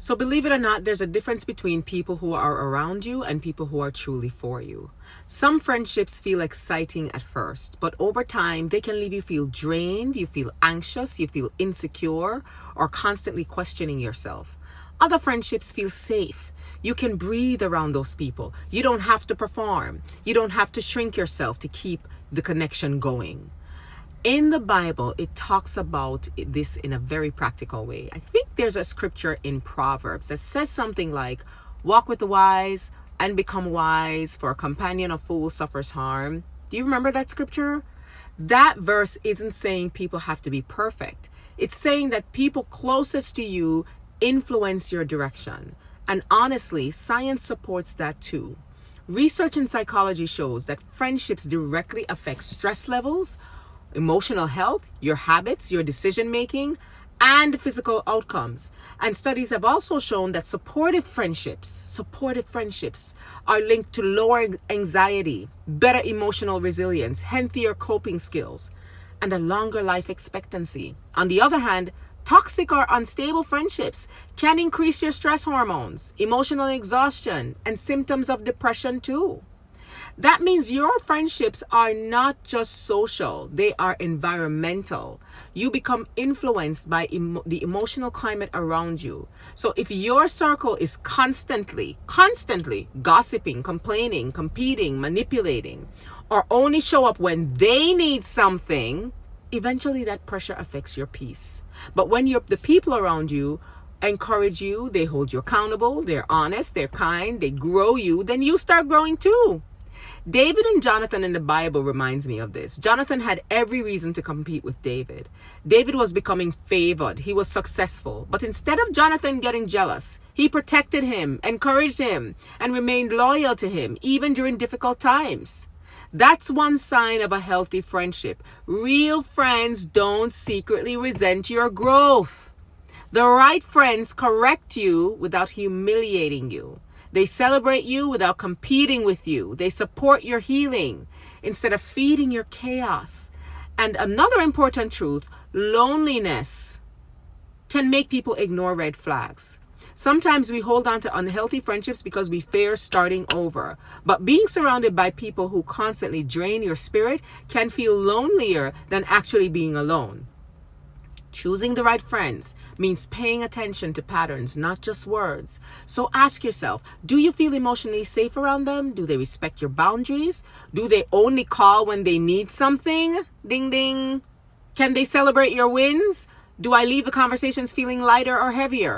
So believe it or not, there's a difference between people who are around you and people who are truly for you. Some friendships feel exciting at first, but over time they can leave you feel drained, you feel anxious, you feel insecure, or constantly questioning yourself. Other friendships feel safe. You can breathe around those people. You don't have to perform. You don't have to shrink yourself to keep the connection going. In the Bible, it talks about this in a very practical way. I think there's a scripture in Proverbs that says something like, walk with the wise and become wise, for a companion of fools suffers harm. Do you remember that scripture? That verse isn't saying people have to be perfect. It's saying that people closest to you influence your direction. And honestly, science supports that too. Research in psychology shows that friendships directly affect stress levels, emotional health, your habits, your decision making, and physical outcomes. And studies have also shown that supportive friendships are linked to lower anxiety, better emotional resilience, healthier coping skills, and a longer life expectancy. On the other hand, toxic or unstable friendships can increase your stress hormones, emotional exhaustion, and symptoms of depression too. That means your friendships are not just social, they are environmental. You become influenced by the emotional climate around you. So if your circle is constantly gossiping, complaining, competing, manipulating, or only show up when they need something, eventually that pressure affects your peace. But when the people around you encourage you, they hold you accountable, they're honest, they're kind, they grow you, then you start growing too. David and Jonathan in the Bible reminds me of this. Jonathan had every reason to compete with David. David was becoming favored. He was successful. But instead of Jonathan getting jealous, he protected him, encouraged him, and remained loyal to him, even during difficult times. That's one sign of a healthy friendship. Real friends don't secretly resent your growth. The right friends correct you without humiliating you. They celebrate you without competing with you. They support your healing instead of feeding your chaos. And another important truth, loneliness can make people ignore red flags. Sometimes we hold on to unhealthy friendships because we fear starting over. But being surrounded by people who constantly drain your spirit can feel lonelier than actually being alone. Choosing the right friends means paying attention to patterns, not just words. So ask yourself, do you feel emotionally safe around them? Do they respect your boundaries? Do they only call when they need something? Ding, ding. Can they celebrate your wins? Do I leave the conversations feeling lighter or heavier?